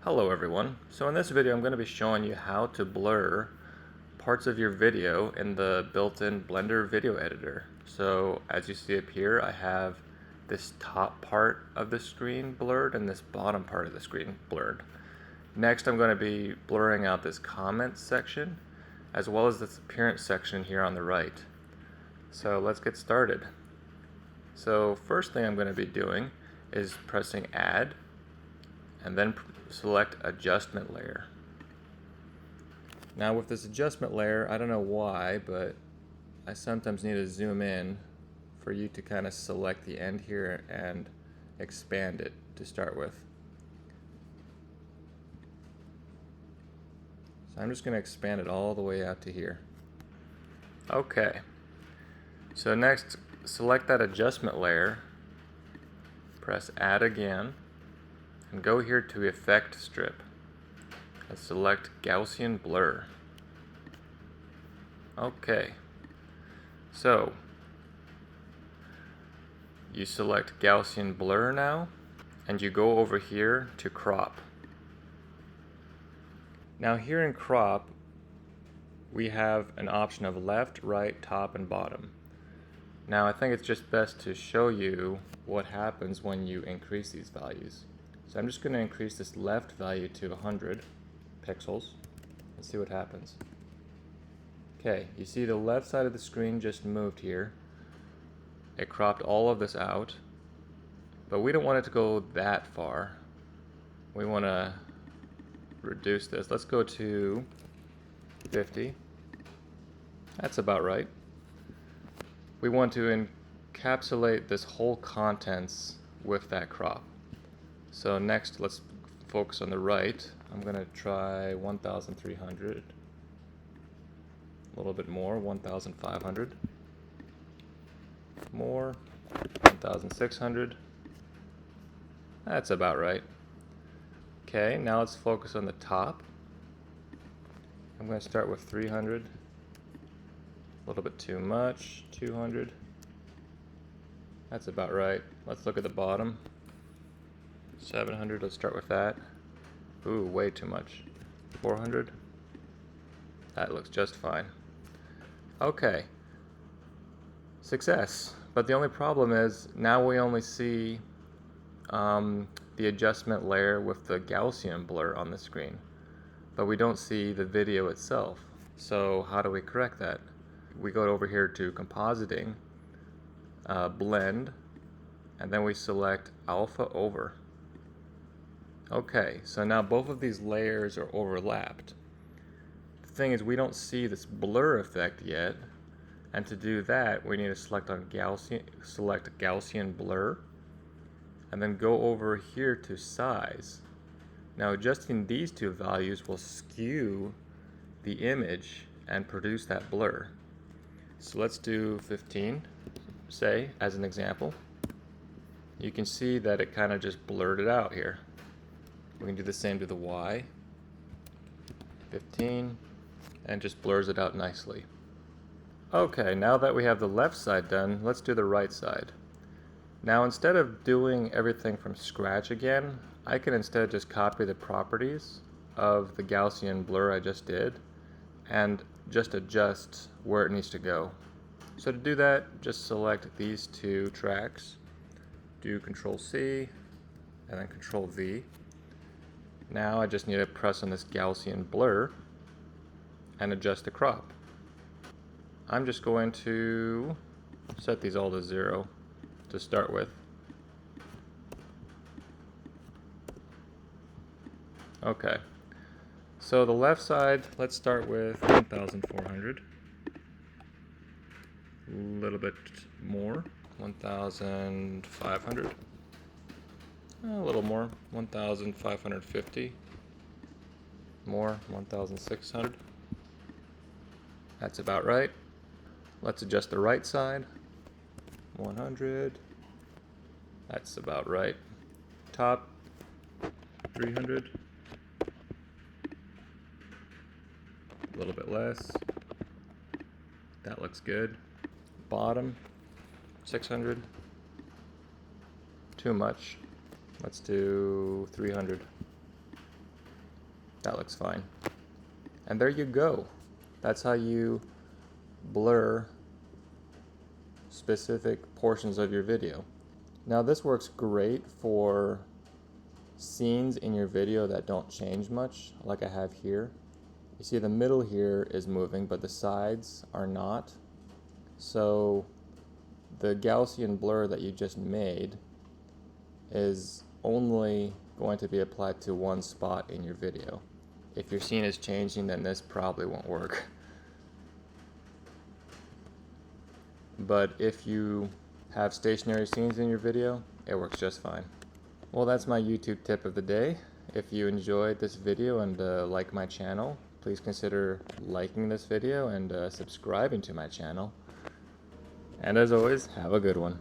Hello everyone. So in this video I'm going to be showing you how to blur parts of your video in the built-in Blender video editor. So as you see up here, I have this top part of the screen blurred and this bottom part of the screen blurred. Next I'm going to be blurring out this comments section as well as this appearance section here on the right. So let's get started. So first thing I'm going to be doing is pressing Add and then select Adjustment Layer. Now with this adjustment layer, I don't know why, but I sometimes need to zoom in for you to kind of select the end here and expand it to start with. So I'm just going to expand it all the way out to here. Okay, so next select that adjustment layer, press Add again, and go here to Effect Strip and select Gaussian Blur. Okay, so you select Gaussian Blur now and you go over here to Crop. Now here in Crop we have an option of left, right, top, and bottom. Now I think it's just best to show you what happens when you increase these values. So I'm just going to increase this left value to 100 pixels and see what happens. Okay, you see the left side of the screen just moved here. It cropped all of this out, but we don't want it to go that far. We want to reduce this. Let's go to 50. That's about right. We want to encapsulate this whole contents with that crop. So next, let's focus on the right. I'm going to try 1,300. A little bit more, 1,500. More, 1,600. That's about right. Okay, now let's focus on the top. I'm going to start with 300. A little bit too much, 200. That's about right. Let's look at the bottom. 700, let's start with that. Ooh, way too much. 400. That looks just fine. Okay. Success. But the only problem is now we only see the adjustment layer with the Gaussian blur on the screen, but we don't see the video itself. So how do we correct that? We go over here to Compositing, Blend, and then we select Alpha Over. Okay, so now both of these layers are overlapped. The thing is, we don't see this blur effect yet, and to do that we need to select Gaussian Blur and then go over here to Size. Now adjusting these two values will skew the image and produce that blur. So let's do 15, say, as an example. You can see that it kind of just blurred it out here. We can do the same to the Y, 15, and just blurs it out nicely. Okay, now that we have the left side done, let's do the right side. Now instead of doing everything from scratch again, I can instead just copy the properties of the Gaussian blur I just did and just adjust where it needs to go. So to do that, just select these two tracks, do Control C and then Control V. Now I just need to press on this Gaussian blur and adjust the crop. I'm just going to set these all to 0 to start with. Okay, so the left side, let's start with 1,400. A little bit more, 1,500. A little more, 1,550. More, 1,600. That's about right. Let's adjust the right side. 100. That's about right. Top, 300. A little bit less. That looks good. Bottom, 600. Too much. Let's do 300. that looks fine. And there you go. That's how you blur specific portions of your video. Now this works great for scenes in your video that don't change much, like I have here. You see the middle here is moving, but the sides are not. So the Gaussian blur that you just made is only going to be applied to one spot in your video. If your scene is changing, then this probably won't work. But if you have stationary scenes in your video, it works just fine. Well, that's my YouTube tip of the day. If you enjoyed this video and like my channel, please consider liking this video and subscribing to my channel. And as always, have a good one.